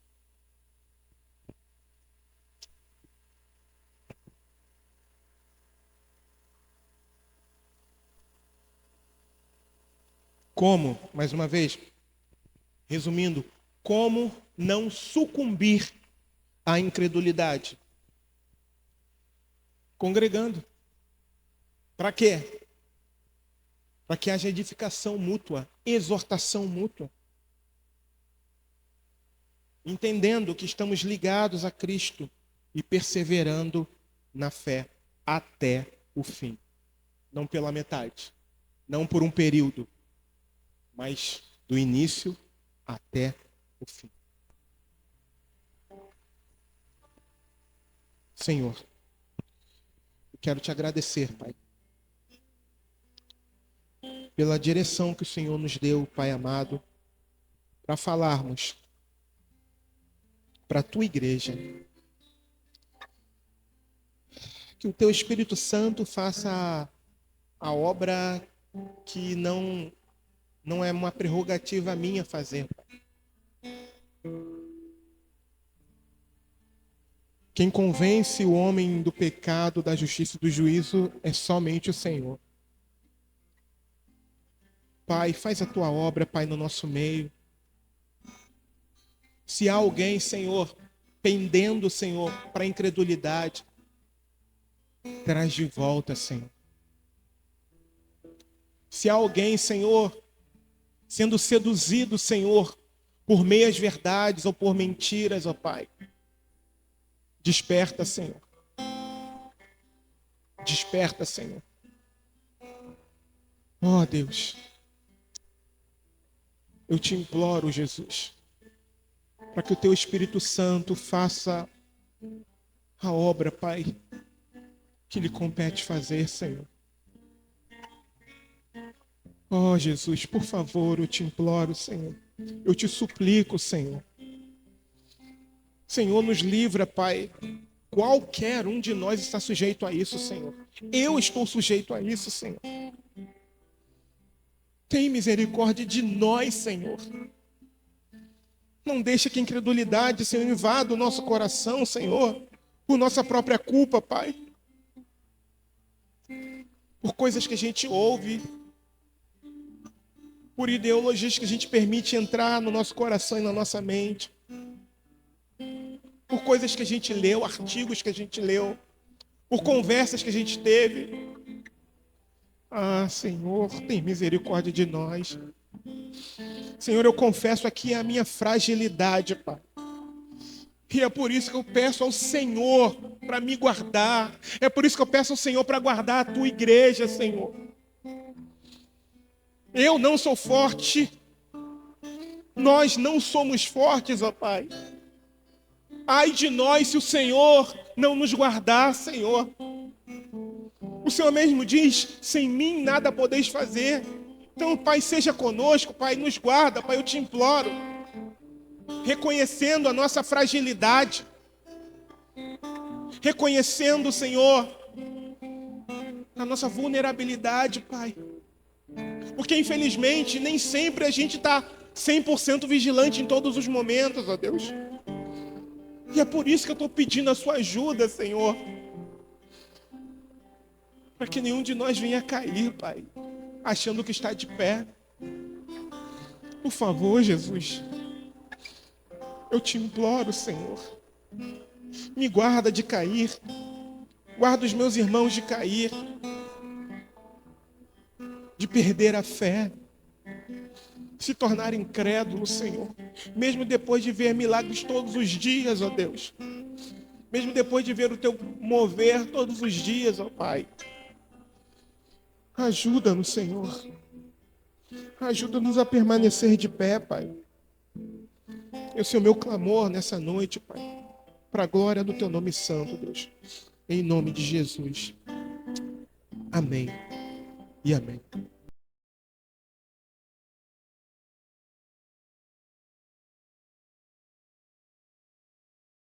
Como, mais uma vez, resumindo, como não sucumbir à incredulidade? Congregando, Para quê? Para que haja edificação mútua, exortação mútua. Entendendo que estamos ligados a Cristo e perseverando na fé até o fim. Não pela metade, não por um período, mas do início até o fim. Senhor, eu quero te agradecer, Pai, pela direção que o Senhor nos deu, Pai amado, para falarmos para a tua igreja. Que o teu Espírito Santo faça a obra que não é uma prerrogativa minha fazer, Pai. Quem convence o homem do pecado, da justiça e do juízo é somente o Senhor. Pai, faz a tua obra, Pai, no nosso meio. Se há alguém, Senhor, pendendo, Senhor, para a incredulidade, traz de volta, Senhor. Se há alguém, Senhor, sendo seduzido, Senhor, por meias verdades ou por mentiras, ó Pai, desperta, Senhor. Desperta, Senhor. Ó Deus, eu te imploro, Jesus, para que o teu Espírito Santo faça a obra, Pai, que lhe compete fazer, Senhor. Ó Jesus, por favor, eu te imploro, Senhor. Eu te suplico, Senhor. Senhor, nos livra, Pai. Qualquer um de nós está sujeito a isso, Senhor. Eu estou sujeito a isso, Senhor. Tem misericórdia de nós, Senhor. Não deixa que a incredulidade, Senhor, invada o nosso coração, Senhor, por nossa própria culpa, Pai. Por coisas que a gente ouve, por ideologias que a gente permite entrar no nosso coração e na nossa mente, por coisas que a gente leu, artigos que a gente leu, por conversas que a gente teve. Ah, Senhor, tem misericórdia de nós. Senhor, eu confesso aqui a minha fragilidade, Pai. E é por isso que eu peço ao Senhor para me guardar. É por isso que eu peço ao Senhor para guardar a tua igreja, Senhor. Eu não sou forte. Nós não somos fortes, ó Pai. Ai de nós se o Senhor não nos guardar, Senhor. O Senhor mesmo diz, sem mim nada podeis fazer. Então, Pai, seja conosco, Pai, nos guarda, Pai, eu te imploro. Reconhecendo a nossa fragilidade. Reconhecendo, Senhor, a nossa vulnerabilidade, Pai. Porque, infelizmente, nem sempre a gente está 100% vigilante em todos os momentos, ó Deus. E é por isso que eu estou pedindo a sua ajuda, Senhor. Para que nenhum de nós venha cair, Pai, achando que está de pé. Por favor, Jesus. Eu te imploro, Senhor. Me guarda de cair. Guarda os meus irmãos de cair. De perder a fé. Se tornar incrédulo, Senhor. Mesmo depois de ver milagres todos os dias, ó Deus. Mesmo depois de ver o teu mover todos os dias, ó Pai. Ajuda-nos, Senhor. Ajuda-nos a permanecer de pé, Pai. Esse é o meu clamor nessa noite, Pai. Para a glória do teu nome santo, Deus. Em nome de Jesus. Amém e amém.